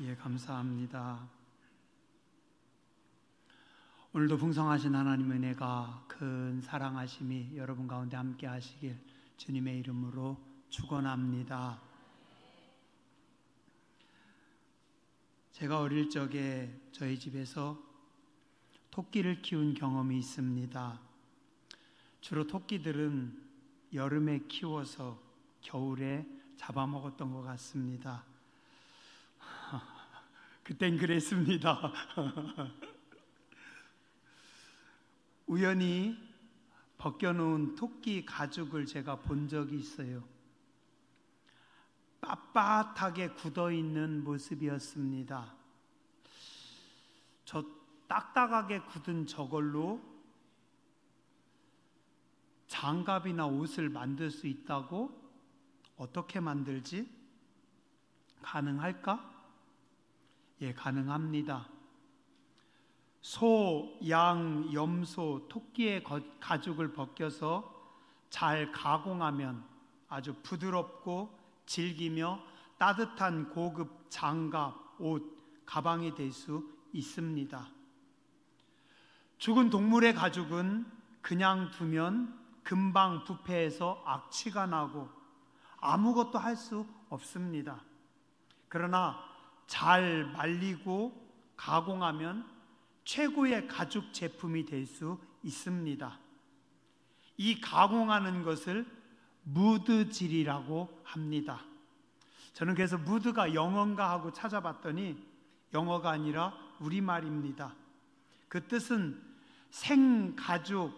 예, 감사합니다. 오늘도 풍성하신 하나님의 은혜가 큰 사랑하심이 여러분 가운데 함께 하시길 주님의 이름으로 축원합니다. 제가 어릴 적에 저희 집에서 토끼를 키운 경험이 있습니다. 주로 토끼들은 여름에 키워서 겨울에 잡아먹었던 것 같습니다. 그땐 그랬습니다. 우연히 벗겨놓은 토끼 가죽을 제가 본 적이 있어요. 빳빳하게 굳어있는 모습이었습니다. 저 딱딱하게 굳은 저걸로 장갑이나 옷을 만들 수 있다고? 어떻게 만들지? 가능할까? 예, 가능합니다. 소, 양, 염소, 토끼의 가죽을 벗겨서 잘 가공하면 아주 부드럽고 질기며 따뜻한 고급 장갑, 옷, 가방이 될 수 있습니다. 죽은 동물의 가죽은 그냥 두면 금방 부패해서 악취가 나고 아무것도 할 수 없습니다. 그러나 잘 말리고 가공하면 최고의 가죽 제품이 될 수 있습니다. 이 가공하는 것을 무드질이라고 합니다. 저는 그래서 무드가 영어인가 하고 찾아봤더니 영어가 아니라 우리말입니다. 그 뜻은 생가죽,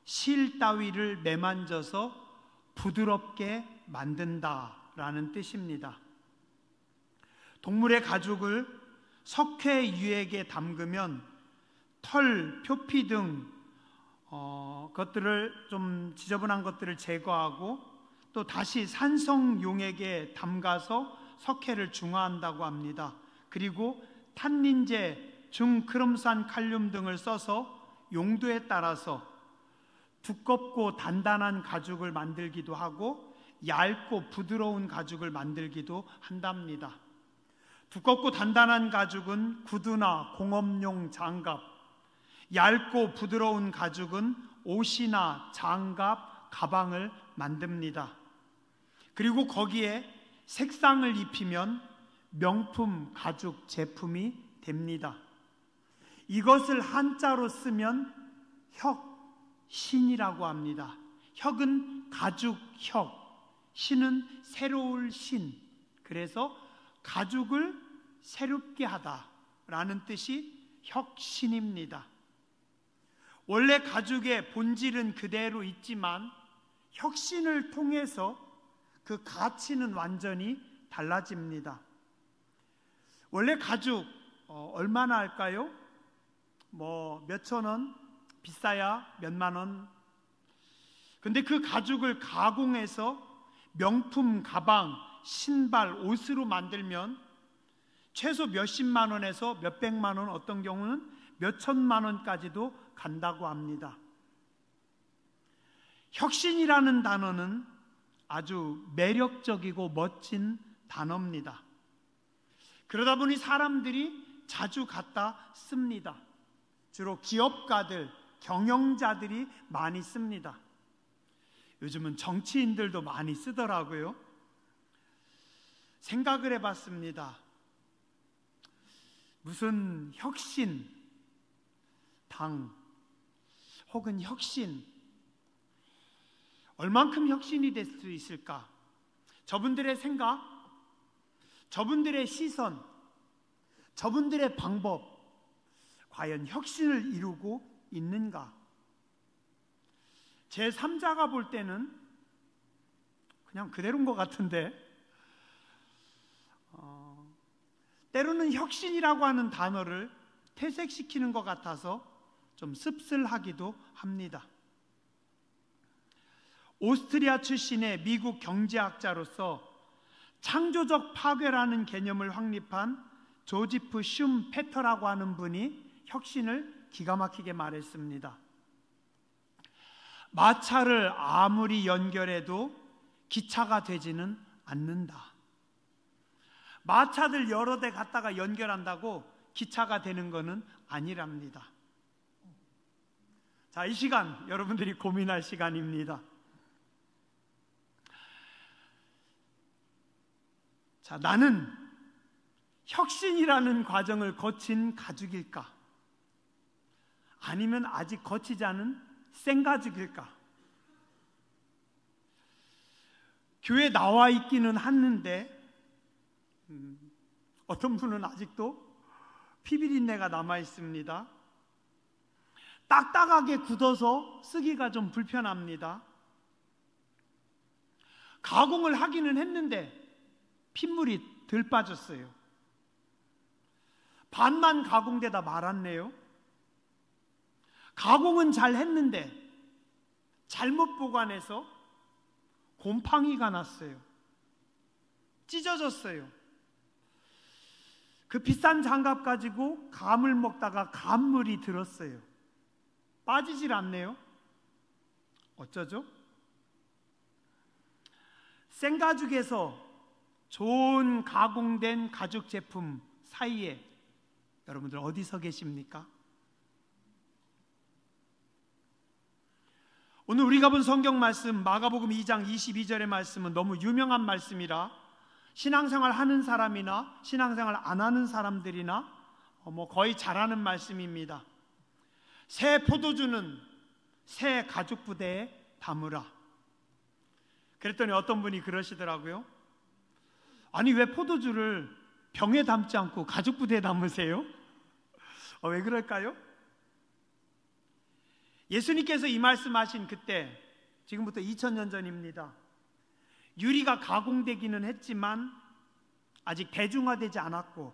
실 따위를 매만져서 부드럽게 만든다라는 뜻입니다. 동물의 가죽을 석회유액에 담그면 털, 표피 등 것들을 좀 지저분한 것들을 제거하고 또 다시 산성용액에 담가서 석회를 중화한다고 합니다. 그리고 탄닌제, 중크롬산 칼륨 등을 써서 용도에 따라서 두껍고 단단한 가죽을 만들기도 하고 얇고 부드러운 가죽을 만들기도 한답니다. 두껍고 단단한 가죽은 구두나 공업용 장갑, 얇고 부드러운 가죽은 옷이나 장갑, 가방을 만듭니다. 그리고 거기에 색상을 입히면 명품 가죽 제품이 됩니다. 이것을 한자로 쓰면 혁신이라고 합니다. 혁은 가죽 혁, 신은 새로울 신. 그래서 가죽을 새롭게 하다라는 뜻이 혁신입니다. 원래 가죽의 본질은 그대로 있지만 혁신을 통해서 그 가치는 완전히 달라집니다. 원래 가죽 얼마나 할까요? 몇천 원, 비싸야 몇만 원. 근데 그 가죽을 가공해서 명품 가방, 신발, 옷으로 만들면 최소 몇십만 원에서 몇백만 원, 어떤 경우는 몇천만 원까지도 간다고 합니다. 혁신이라는 단어는 아주 매력적이고 멋진 단어입니다. 그러다 보니 사람들이 자주 갖다 씁니다. 주로 기업가들, 경영자들이 많이 씁니다. 요즘은 정치인들도 많이 쓰더라고요. 생각을 해봤습니다. 무슨 혁신, 당 혹은 혁신, 얼만큼 혁신이 될 수 있을까? 저분들의 생각, 저분들의 시선, 저분들의 방법, 과연 혁신을 이루고 있는가? 제 3자가 볼 때는 그냥 그대로인 것 같은데 때로는 혁신이라고 하는 단어를 퇴색시키는 것 같아서 좀 씁쓸하기도 합니다. 오스트리아 출신의 미국 경제학자로서 창조적 파괴라는 개념을 확립한 조지프 슌페터라고 하는 분이 혁신을 기가 막히게 말했습니다. 마차를 아무리 연결해도 기차가 되지는 않는다. 마차들 여러 대 갖다가 연결한다고 기차가 되는 것은 아니랍니다. 자, 이 시간 여러분들이 고민할 시간입니다. 자, 나는 혁신이라는 과정을 거친 가죽일까? 아니면 아직 거치지 않은 생가죽일까? 교회에 나와 있기는 하는데 어떤 분은 아직도 피비린내가 남아 있습니다. 딱딱하게 굳어서 쓰기가 좀 불편합니다. 가공을 하기는 했는데 핏물이 덜 빠졌어요. 반만 가공되다 말았네요. 가공은 잘 했는데 잘못 보관해서 곰팡이가 났어요. 찢어졌어요. 그 비싼 장갑 가지고 감을 먹다가 감물이 들었어요. 빠지질 않네요. 어쩌죠? 생가죽에서 좋은 가공된 가죽 제품 사이에 여러분들 어디 서 계십니까? 오늘 우리가 본 성경 말씀 마가복음 2장 22절의 말씀은 너무 유명한 말씀이라 신앙생활 하는 사람이나 신앙생활 안 하는 사람들이나 거의 잘 아는 말씀입니다. 새 포도주는 새 가죽 부대에 담으라. 그랬더니 어떤 분이 그러시더라고요. 아니, 왜 포도주를 병에 담지 않고 가죽 부대에 담으세요? 왜 그럴까요? 예수님께서 이 말씀하신 그때, 지금부터 2000년 전입니다. 유리가 가공되기는 했지만 아직 대중화되지 않았고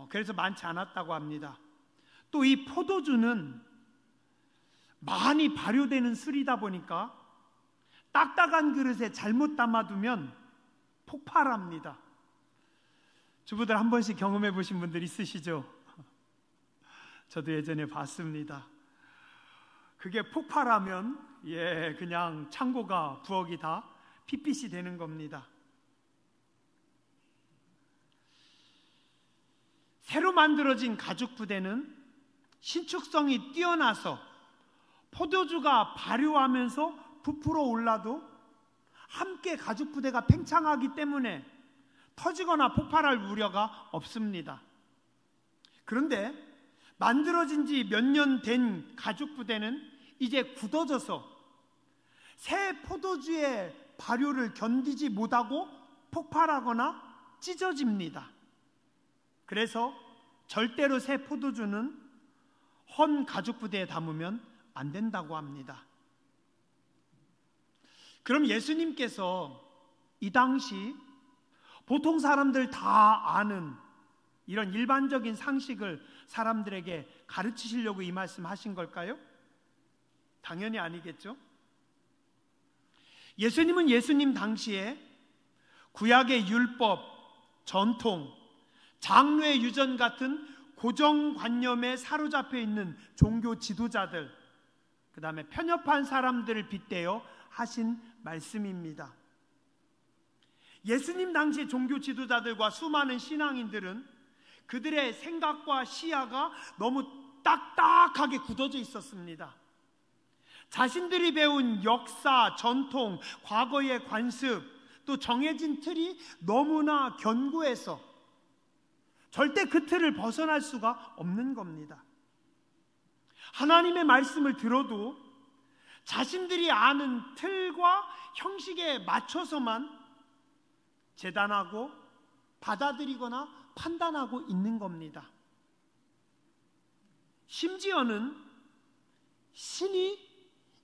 그래서 많지 않았다고 합니다. 또 이 포도주는 많이 발효되는 술이다 보니까 딱딱한 그릇에 잘못 담아두면 폭발합니다. 주부들 한 번씩 경험해 보신 분들 있으시죠? 저도 예전에 봤습니다. 그게 폭발하면 그냥 창고가 부엌이 다 핏빛이 되는 겁니다. 새로 만들어진 가죽 부대는 신축성이 뛰어나서 포도주가 발효하면서 부풀어 올라도 함께 가죽 부대가 팽창하기 때문에 터지거나 폭발할 우려가 없습니다. 그런데 만들어진 지 몇 년 된 가죽 부대는 이제 굳어져서 새 포도주의 발효를 견디지 못하고 폭발하거나 찢어집니다. 그래서 절대로 새 포도주는 헌 가죽 부대에 담으면 안 된다고 합니다. 그럼 예수님께서 이 당시 보통 사람들 다 아는 이런 일반적인 상식을 사람들에게 가르치시려고 이 말씀 하신 걸까요? 당연히 아니겠죠. 예수님은 예수님 당시에 구약의 율법, 전통, 장로의 유전 같은 고정관념에 사로잡혀 있는 종교 지도자들, 그 다음에 편협한 사람들을 빗대어 하신 말씀입니다. 예수님 당시 종교 지도자들과 수많은 신앙인들은 그들의 생각과 시야가 너무 딱딱하게 굳어져 있었습니다. 자신들이 배운 역사, 전통, 과거의 관습, 또 정해진 틀이 너무나 견고해서 절대 그 틀을 벗어날 수가 없는 겁니다. 하나님의 말씀을 들어도 자신들이 아는 틀과 형식에 맞춰서만 재단하고 받아들이거나 판단하고 있는 겁니다. 심지어는 신이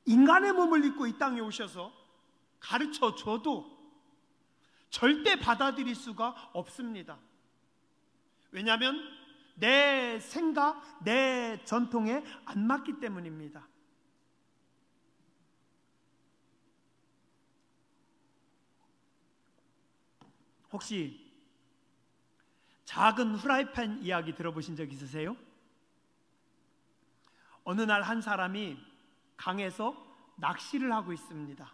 인간의 몸을 입고 이 땅에 오셔서 가르쳐 줘도 절대 받아들일 수가 없습니다. 왜냐하면 내 생각, 내 전통에 안 맞기 때문입니다. 혹시 작은 후라이팬 이야기 들어보신 적 있으세요? 어느 날 한 사람이 강에서 낚시를 하고 있습니다.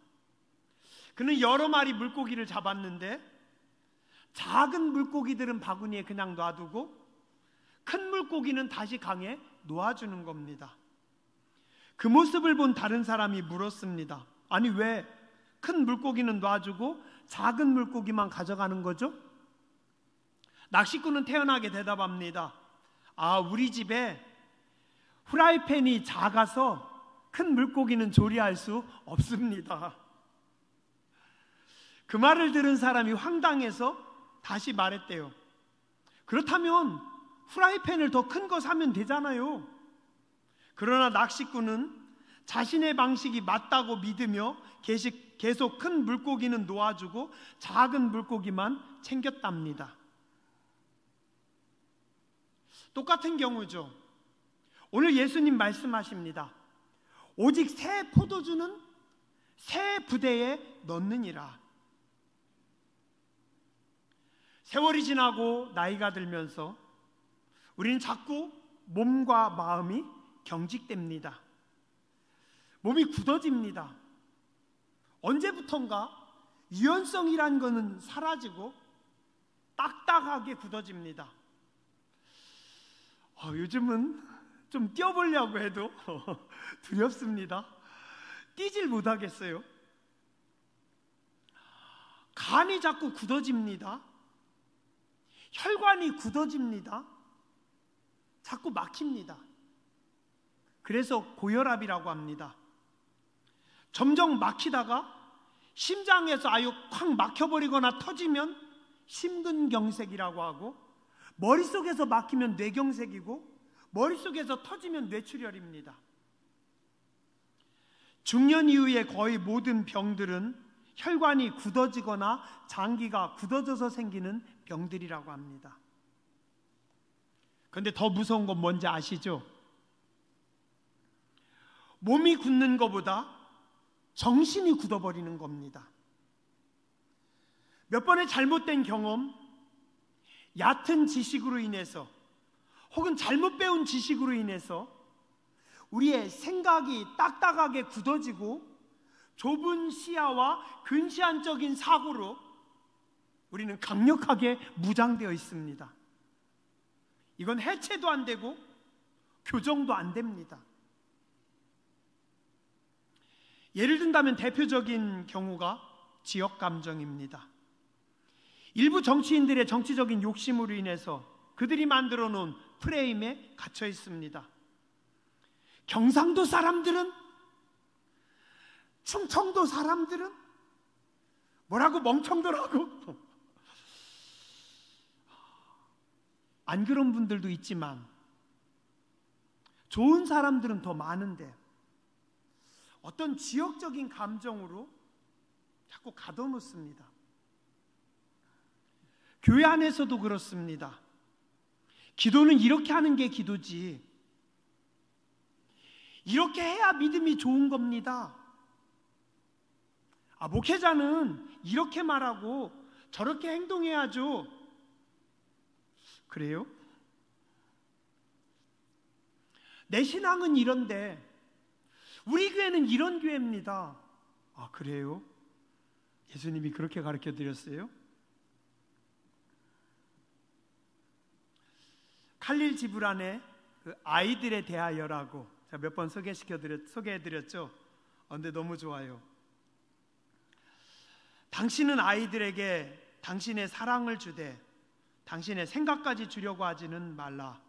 그는 여러 마리 물고기를 잡았는데 작은 물고기들은 바구니에 그냥 놔두고 큰 물고기는 다시 강에 놓아주는 겁니다. 그 모습을 본 다른 사람이 물었습니다. 아니, 왜 큰 물고기는 놔주고 작은 물고기만 가져가는 거죠? 낚시꾼은 태연하게 대답합니다. 우리 집에 후라이팬이 작아서 큰 물고기는 조리할 수 없습니다. 그 말을 들은 사람이 황당해서 다시 말했대요. 그렇다면 후라이팬을 더 큰 거 사면 되잖아요. 그러나 낚시꾼은 자신의 방식이 맞다고 믿으며 계속 큰 물고기는 놓아주고 작은 물고기만 챙겼답니다. 똑같은 경우죠. 오늘 예수님 말씀하십니다. 오직 새 포도주는 새 부대에 넣느니라. 세월이 지나고 나이가 들면서 우리는 자꾸 몸과 마음이 경직됩니다. 몸이 굳어집니다. 언제부턴가 유연성이란 거는 사라지고 딱딱하게 굳어집니다. 요즘은 좀 뛰어보려고 해도 두렵습니다. 뛰질 못하겠어요. 간이 자꾸 굳어집니다. 혈관이 굳어집니다. 자꾸 막힙니다. 그래서 고혈압이라고 합니다. 점점 막히다가 심장에서 아유 콱 막혀버리거나 터지면 심근경색이라고 하고, 머릿속에서 막히면 뇌경색이고, 머릿속에서 터지면 뇌출혈입니다. 중년 이후에 거의 모든 병들은 혈관이 굳어지거나 장기가 굳어져서 생기는 병들이라고 합니다. 그런데 더 무서운 건 뭔지 아시죠? 몸이 굳는 것보다 정신이 굳어버리는 겁니다. 몇 번의 잘못된 경험, 얕은 지식으로 인해서 혹은 잘못 배운 지식으로 인해서 우리의 생각이 딱딱하게 굳어지고 좁은 시야와 근시안적인 사고로 우리는 강력하게 무장되어 있습니다. 이건 해체도 안 되고 교정도 안 됩니다. 예를 든다면 대표적인 경우가 지역 감정입니다. 일부 정치인들의 정치적인 욕심으로 인해서 그들이 만들어 놓은 프레임에 갇혀 있습니다. 경상도 사람들은, 충청도 사람들은 뭐라고 멍청더라고. 안 그런 분들도 있지만 좋은 사람들은 더 많은데 어떤 지역적인 감정으로 자꾸 가둬놓습니다. 교회 안에서도 그렇습니다. 기도는 이렇게 하는 게 기도지, 이렇게 해야 믿음이 좋은 겁니다. 목회자는 이렇게 말하고 저렇게 행동해야죠. 그래요? 내 신앙은 이런데 우리 교회는 이런 교회입니다. 그래요? 예수님이 그렇게 가르쳐 드렸어요? 칼릴 지브란의 그 아이들에 대하여라고 제가 몇 번 소개해드렸죠? 근데 너무 좋아요. 당신은 아이들에게 당신의 사랑을 주되 당신의 생각까지 주려고 하지는 말라.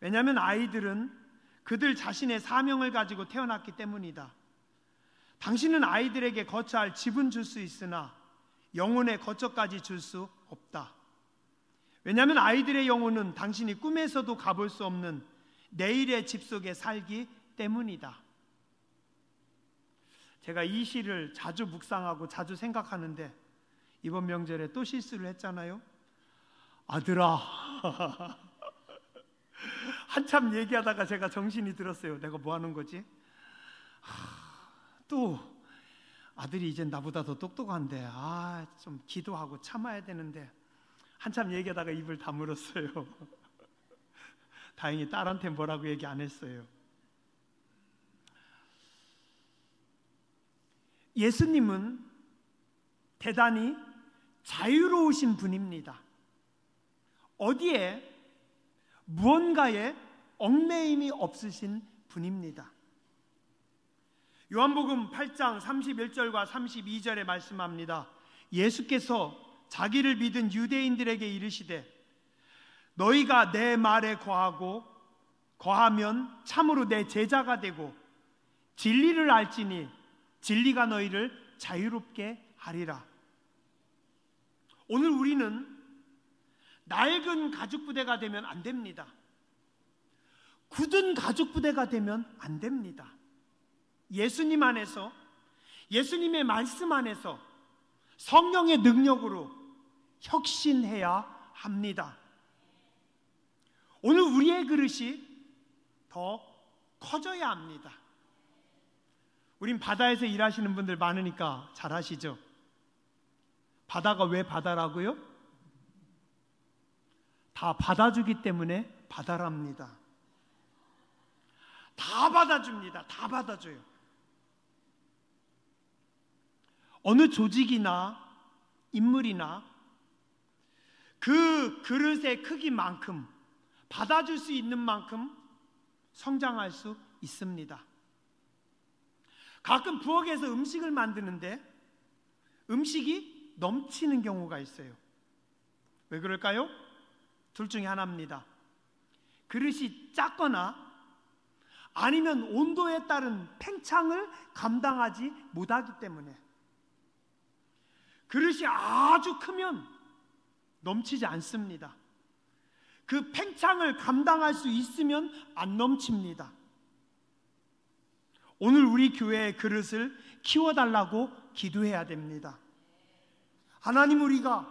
왜냐하면 아이들은 그들 자신의 사명을 가지고 태어났기 때문이다. 당신은 아이들에게 거처할 집은 줄 수 있으나 영혼의 거처까지 줄 수 없다. 왜냐하면 아이들의 영혼은 당신이 꿈에서도 가볼 수 없는 내일의 집 속에 살기 때문이다. 제가 이 시를 자주 묵상하고 자주 생각하는데 이번 명절에 또 실수를 했잖아요. 아들아 한참 얘기하다가 제가 정신이 들었어요. 내가 뭐 하는 거지? 또 아들이 이제 나보다 더 똑똑한데 좀 기도하고 참아야 되는데 한참 얘기하다가 입을 다물었어요. 다행히 딸한테 뭐라고 얘기 안 했어요. 예수님은 대단히 자유로우신 분입니다. 어디에 무언가에 얽매임이 없으신 분입니다. 요한복음 8장 31절과 32절에 말씀합니다. 예수께서 자기를 믿은 유대인들에게 이르시되 너희가 내 말에 거하면 참으로 내 제자가 되고 진리를 알지니 진리가 너희를 자유롭게 하리라. 오늘 우리는 낡은 가죽부대가 되면 안 됩니다. 굳은 가죽부대가 되면 안 됩니다. 예수님 안에서, 예수님의 말씀 안에서 성령의 능력으로 혁신해야 합니다. 오늘 우리의 그릇이 더 커져야 합니다. 우린 바다에서 일하시는 분들 많으니까 잘 아시죠? 바다가 왜 바다라고요? 다 받아주기 때문에 바다랍니다. 다 받아줍니다. 다 받아줘요. 어느 조직이나 인물이나 그 그릇의 크기만큼, 받아줄 수 있는 만큼 성장할 수 있습니다. 가끔 부엌에서 음식을 만드는데 음식이 넘치는 경우가 있어요. 왜 그럴까요? 둘 중에 하나입니다. 그릇이 작거나 아니면 온도에 따른 팽창을 감당하지 못하기 때문에. 그릇이 아주 크면 넘치지 않습니다. 그 팽창을 감당할 수 있으면 안 넘칩니다. 오늘 우리 교회의 그릇을 키워달라고 기도해야 됩니다. 하나님, 우리가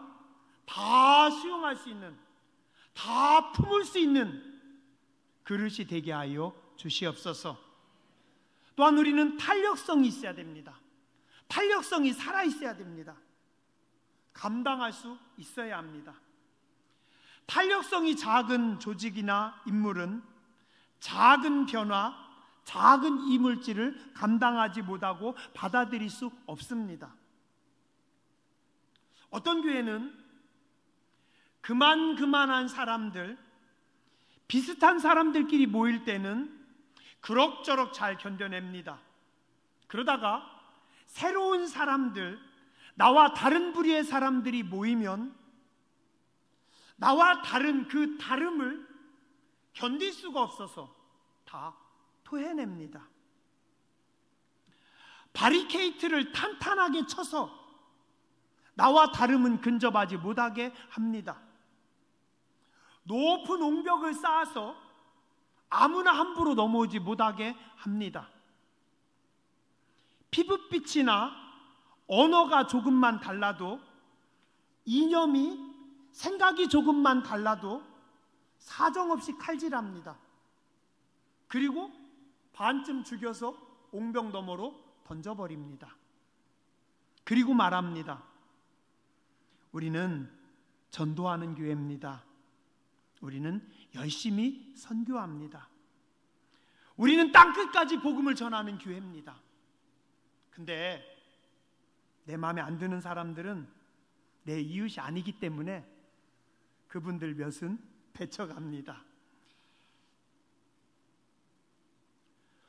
다 수용할 수 있는, 다 품을 수 있는 그릇이 되게 하여 주시옵소서. 또한 우리는 탄력성이 있어야 됩니다. 탄력성이 살아있어야 됩니다. 감당할 수 있어야 합니다. 탄력성이 작은 조직이나 인물은 작은 변화, 작은 이물질을 감당하지 못하고 받아들일 수 없습니다. 어떤 교회는 그만한 사람들, 비슷한 사람들끼리 모일 때는 그럭저럭 잘 견뎌냅니다. 그러다가 새로운 사람들, 나와 다른 부류의 사람들이 모이면 나와 다른 그 다름을 견딜 수가 없어서 다 토해냅니다. 바리케이트를 탄탄하게 쳐서 나와 다름은 근접하지 못하게 합니다. 높은 옹벽을 쌓아서 아무나 함부로 넘어오지 못하게 합니다. 피부빛이나 언어가 조금만 달라도, 이념이, 생각이 조금만 달라도 사정없이 칼질합니다. 그리고 반쯤 죽여서 옹벽 너머로 던져버립니다. 그리고 말합니다. 우리는 전도하는 교회입니다. 우리는 열심히 선교합니다. 우리는 땅끝까지 복음을 전하는 교회입니다. 근데 내 마음에 안 드는 사람들은 내 이웃이 아니기 때문에 그분들 몇은 배쳐갑니다.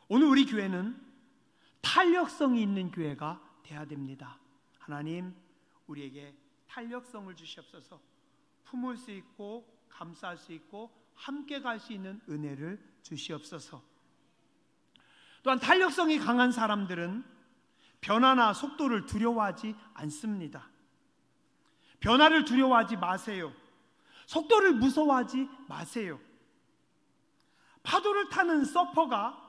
오늘 우리 교회는 탄력성이 있는 교회가 돼야 됩니다. 하나님, 우리에게 탄력성을 주시옵소서. 품을 수 있고 감쌀 수 있고 함께 갈 수 있는 은혜를 주시옵소서. 또한 탄력성이 강한 사람들은 변화나 속도를 두려워하지 않습니다. 변화를 두려워하지 마세요. 속도를 무서워하지 마세요. 파도를 타는 서퍼가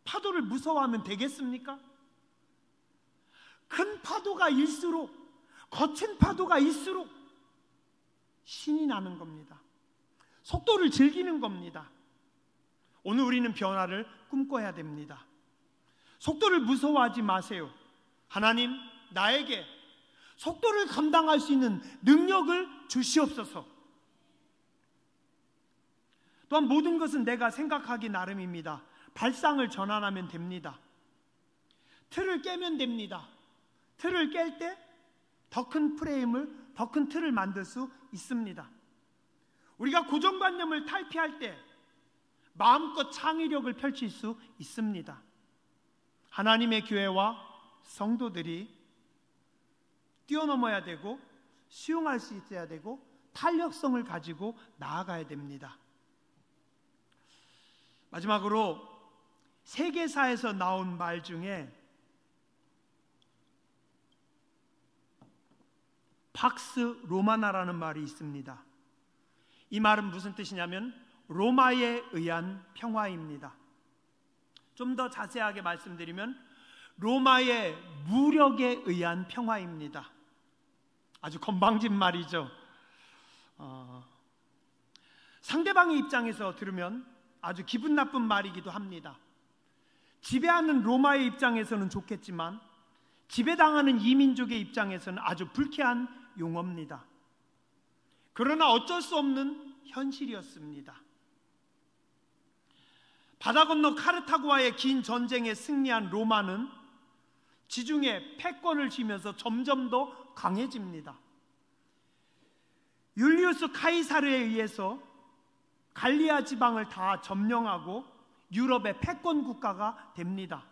파도를 무서워하면 되겠습니까? 큰 파도가 일수록, 거친 파도가 있을수록 신이 나는 겁니다. 속도를 즐기는 겁니다. 오늘 우리는 변화를 꿈꿔야 됩니다. 속도를 무서워하지 마세요. 하나님, 나에게 속도를 감당할 수 있는 능력을 주시옵소서. 또한 모든 것은 내가 생각하기 나름입니다. 발상을 전환하면 됩니다. 틀을 깨면 됩니다. 틀을 깰 때 더 큰 프레임을 더 큰 틀을 만들 수 있습니다. 우리가 고정관념을 탈피할 때 마음껏 창의력을 펼칠 수 있습니다. 하나님의 교회와 성도들이 뛰어넘어야 되고 수용할 수 있어야 되고 탄력성을 가지고 나아가야 됩니다. 마지막으로 세계사에서 나온 말 중에 팍스 로마나라는 말이 있습니다. 이 말은 무슨 뜻이냐면 로마에 의한 평화입니다. 좀 더 자세하게 말씀드리면 로마의 무력에 의한 평화입니다. 아주 건방진 말이죠. 상대방의 입장에서 들으면 아주 기분 나쁜 말이기도 합니다. 지배하는 로마의 입장에서는 좋겠지만 지배당하는 이민족의 입장에서는 아주 불쾌한 용어입니다. 그러나 어쩔 수 없는 현실이었습니다. 바다 건너 카르타고와의 긴 전쟁에 승리한 로마는 지중해 패권을 쥐면서 점점 더 강해집니다. 율리우스 카이사르에 의해서 갈리아 지방을 다 점령하고 유럽의 패권 국가가 됩니다.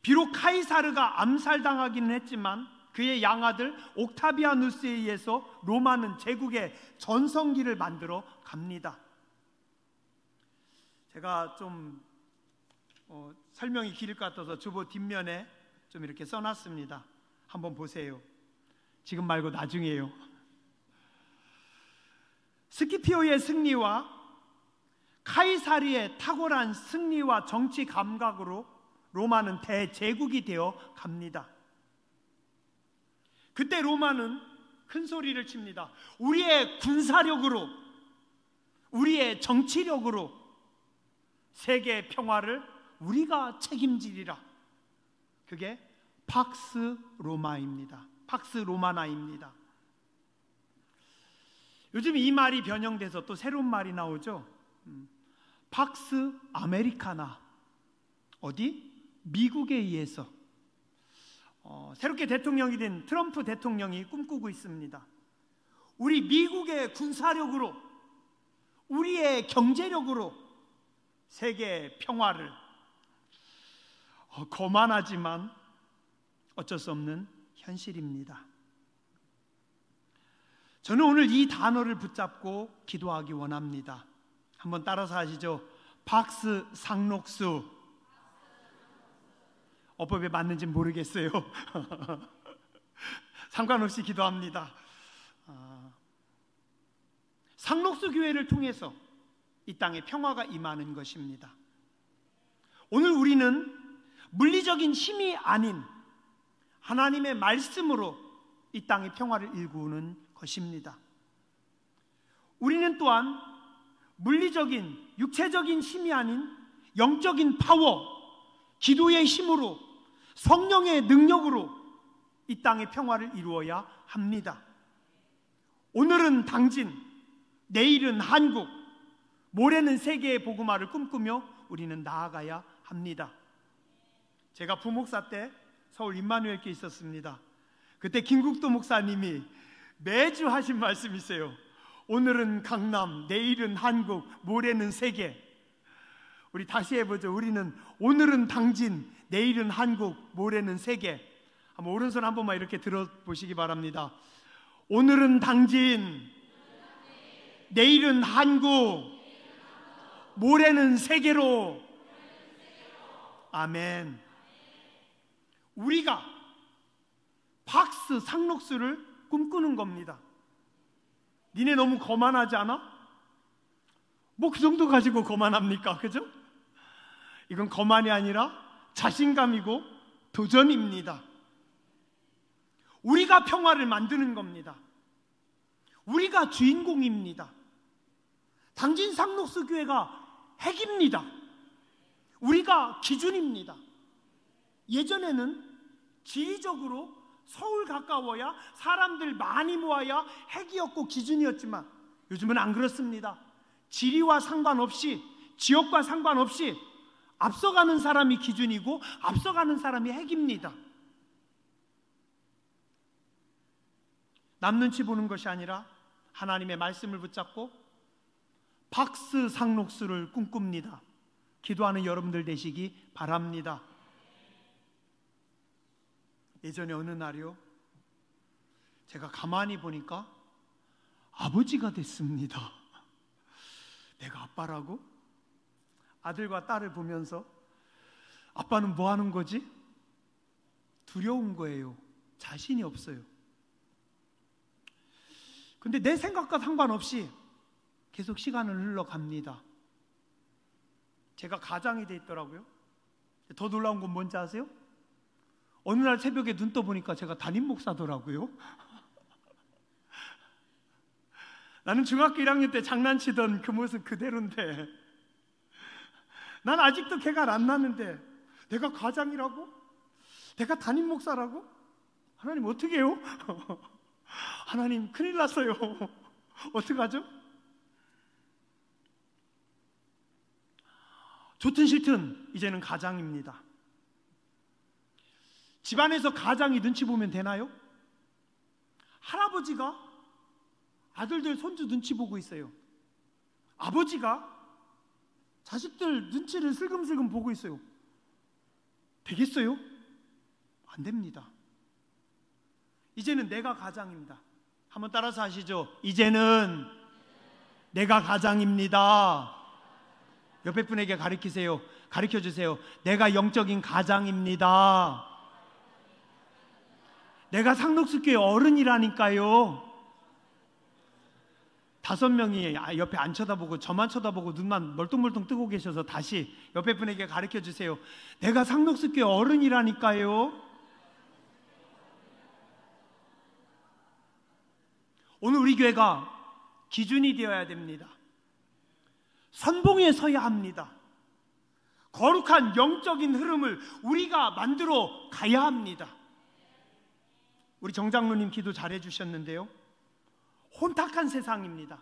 비록 카이사르가 암살당하기는 했지만 그의 양아들 옥타비아누스에 의해서 로마는 제국의 전성기를 만들어 갑니다. 제가 좀 설명이 길 것 같아서 주보 뒷면에 좀 이렇게 써놨습니다. 한번 보세요. 지금 말고 나중에요. 스키피오의 승리와 카이사르의 탁월한 승리와 정치 감각으로 로마는 대제국이 되어 갑니다. 그때 로마는 큰 소리를 칩니다. 우리의 군사력으로, 우리의 정치력으로 세계 평화를 우리가 책임지리라. 그게 팍스 로마입니다. 팍스 로마나입니다. 요즘 이 말이 변형돼서 또 새로운 말이 나오죠. 팍스 아메리카나. 어디? 미국에 의해서 새롭게 대통령이 된 트럼프 대통령이 꿈꾸고 있습니다. 우리 미국의 군사력으로, 우리의 경제력으로 세계 평화를, 거만하지만 어쩔 수 없는 현실입니다. 저는 오늘 이 단어를 붙잡고 기도하기 원합니다. 한번 따라서 하시죠. 팍스 상록수. 어법에 맞는지는 모르겠어요. 상관없이 기도합니다. 상록수 교회를 통해서 이 땅에 평화가 임하는 것입니다. 오늘 우리는 물리적인 힘이 아닌 하나님의 말씀으로 이 땅의 평화를 일구는 것입니다. 우리는 또한 물리적인, 육체적인 힘이 아닌 영적인 파워, 기도의 힘으로, 성령의 능력으로 이 땅의 평화를 이루어야 합니다. 오늘은 당진, 내일은 한국, 모레는 세계의 복음화를 꿈꾸며 우리는 나아가야 합니다. 제가 부목사 때 서울 임마누엘교회에 있었습니다. 그때 김국도 목사님이 매주 하신 말씀이 있어요. 오늘은 강남, 내일은 한국, 모레는 세계. 우리 다시 해보죠. 우리는 오늘은 당진, 내일은 한국, 모레는 세계. 한번 오른손 한 번만 이렇게 들어보시기 바랍니다. 오늘은 당진, 내일은 한국, 모레는 세계로. 아멘. 우리가 팍스 상록수를 꿈꾸는 겁니다. 니네 너무 거만하지 않아? 뭐 그 정도 가지고 거만합니까? 그죠? 이건 거만이 아니라 자신감이고 도전입니다. 우리가 평화를 만드는 겁니다. 우리가 주인공입니다. 당진 상록수 교회가 핵입니다. 우리가 기준입니다. 예전에는 지리적으로 서울 가까워야 사람들 많이 모아야 핵이었고 기준이었지만 요즘은 안 그렇습니다. 지리와 상관없이, 지역과 상관없이 앞서가는 사람이 기준이고 앞서가는 사람이 핵입니다. 남 눈치 보는 것이 아니라 하나님의 말씀을 붙잡고 박스 상록수를 꿈꿉니다. 기도하는 여러분들 되시기 바랍니다. 예전에 어느 날이요, 제가 가만히 보니까 아버지가 됐습니다. 내가 아빠라고? 아들과 딸을 보면서 아빠는 뭐 하는 거지? 두려운 거예요. 자신이 없어요. 근데 내 생각과 상관없이 계속 시간을 흘러갑니다. 제가 가장이 돼 있더라고요. 더 놀라운 건 뭔지 아세요? 어느 날 새벽에 눈 떠보니까 제가 담임 목사더라고요. 나는 중학교 1학년 때 장난치던 그 모습 그대로인데, 난 아직도 걔가 안 나는데 내가 가장이라고? 내가 담임 목사라고? 하나님 어떻게 해요? 하나님 큰일 났어요. 어떡하죠? 좋든 싫든 이제는 가장입니다. 집안에서 가장이 눈치 보면 되나요? 할아버지가 아들들 손주 눈치 보고 있어요. 아버지가 자식들 눈치를 슬금슬금 보고 있어요. 되겠어요? 안 됩니다. 이제는 내가 가장입니다. 한번 따라서 하시죠. 이제는 내가 가장입니다. 옆에 분에게 가르쳐주세요. 내가 영적인 가장입니다. 내가 상록수교회 어른이라니까요. 5명이 옆에 안 쳐다보고 저만 쳐다보고 눈만 멀뚱멀뚱 뜨고 계셔서 다시 옆에 분에게 가르쳐주세요. 내가 상록수교회 어른이라니까요. 오늘 우리 교회가 기준이 되어야 됩니다. 선봉에 서야 합니다. 거룩한 영적인 흐름을 우리가 만들어 가야 합니다. 우리 정장로님 기도 잘해 주셨는데요, 혼탁한 세상입니다.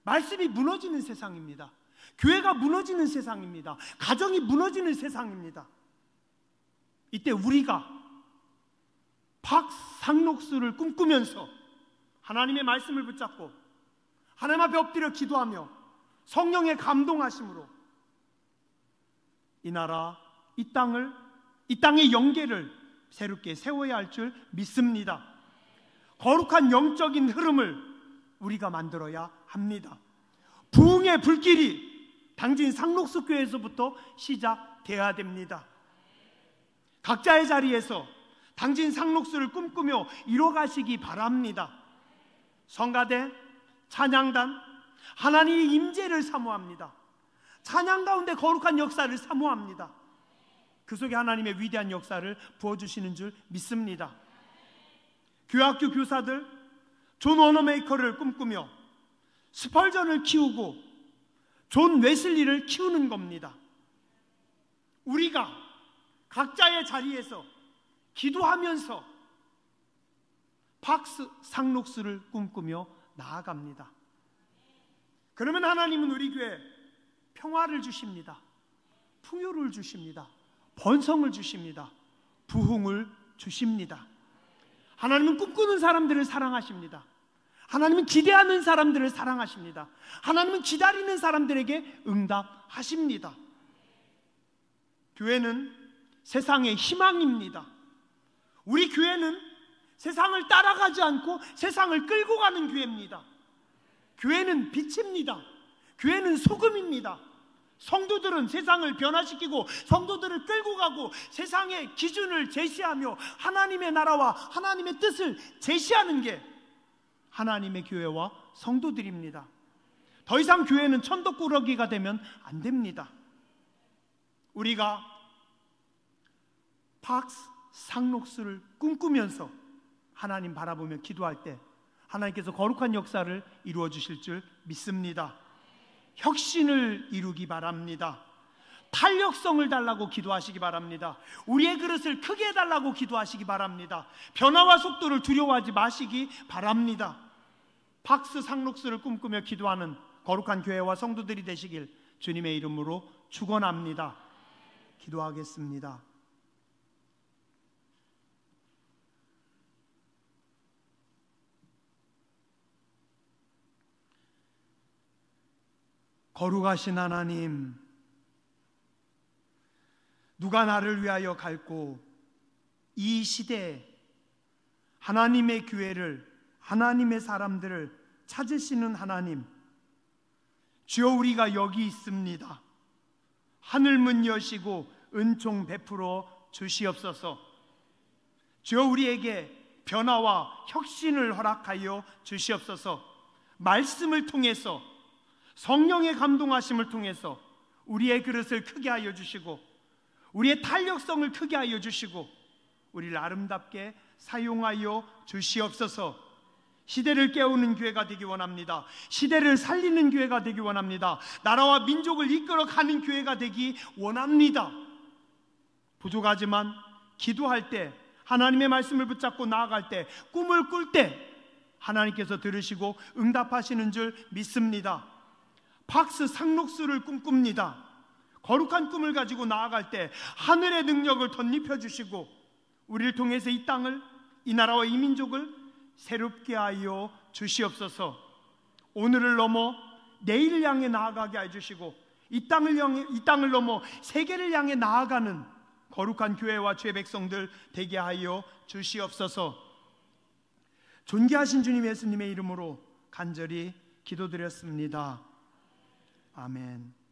말씀이 무너지는 세상입니다. 교회가 무너지는 세상입니다. 가정이 무너지는 세상입니다. 이때 우리가 박상록수를 꿈꾸면서 하나님의 말씀을 붙잡고 하나님 앞에 엎드려 기도하며 성령의 감동하심으로 이 나라, 이 땅의 영계를 새롭게 세워야 할 줄 믿습니다. 거룩한 영적인 흐름을 우리가 만들어야 합니다. 부흥의 불길이 당진 상록수교회에서부터 시작돼야 됩니다. 각자의 자리에서 당진 상록수를 꿈꾸며 이뤄가시기 바랍니다. 성가대, 찬양단, 하나님의 임재를 사모합니다. 찬양 가운데 거룩한 역사를 사모합니다. 그 속에 하나님의 위대한 역사를 부어주시는 줄 믿습니다. 교학교 교사들 존 워너메이커를 꿈꾸며 스펄전을 키우고 존 웨슬리를 키우는 겁니다. 우리가 각자의 자리에서 기도하면서 박스 상록수를 꿈꾸며 나아갑니다. 그러면 하나님은 우리 교회에 평화를 주십니다. 풍요를 주십니다. 번성을 주십니다. 부흥을 주십니다. 하나님은 꿈꾸는 사람들을 사랑하십니다. 하나님은 기대하는 사람들을 사랑하십니다. 하나님은 기다리는 사람들에게 응답하십니다. 교회는 세상의 희망입니다. 우리 교회는 세상을 따라가지 않고 세상을 끌고 가는 교회입니다. 교회는 빛입니다. 교회는 소금입니다. 성도들은 세상을 변화시키고 성도들을 끌고 가고 세상의 기준을 제시하며 하나님의 나라와 하나님의 뜻을 제시하는 게 하나님의 교회와 성도들입니다. 더 이상 교회는 천덕꾸러기가 되면 안 됩니다. 우리가 박스 상록수를 꿈꾸면서 하나님 바라보며 기도할 때 하나님께서 거룩한 역사를 이루어 주실 줄 믿습니다. 혁신을 이루기 바랍니다. 탄력성을 달라고 기도하시기 바랍니다. 우리의 그릇을 크게 해달라고 기도하시기 바랍니다. 변화와 속도를 두려워하지 마시기 바랍니다. 박스 상록수를 꿈꾸며 기도하는 거룩한 교회와 성도들이 되시길 주님의 이름으로 축원합니다. 기도하겠습니다. 거룩하신 하나님, 누가 나를 위하여 갈고 이 시대에 하나님의 교회를, 하나님의 사람들을 찾으시는 하나님, 주여 우리가 여기 있습니다. 하늘문 여시고 은총 베풀어 주시옵소서. 주여 우리에게 변화와 혁신을 허락하여 주시옵소서. 말씀을 통해서, 성령의 감동하심을 통해서 우리의 그릇을 크게 하여 주시고 우리의 탄력성을 크게 하여 주시고 우리를 아름답게 사용하여 주시옵소서. 시대를 깨우는 교회가 되기 원합니다. 시대를 살리는 교회가 되기 원합니다. 나라와 민족을 이끌어가는 교회가 되기 원합니다. 부족하지만 기도할 때, 하나님의 말씀을 붙잡고 나아갈 때, 꿈을 꿀 때 하나님께서 들으시고 응답하시는 줄 믿습니다. 박스 상록수를 꿈꿉니다. 거룩한 꿈을 가지고 나아갈 때 하늘의 능력을 덧입혀 주시고 우리를 통해서 이 땅을, 이 나라와 이 민족을 새롭게 하여 주시옵소서. 오늘을 넘어 내일을 향해 나아가게 해주시고 이 땅을 넘어 세계를 향해 나아가는 거룩한 교회와 주의 백성들 되게 하여 주시옵소서. 존귀하신 주님 예수님의 이름으로 간절히 기도드렸습니다. 아멘.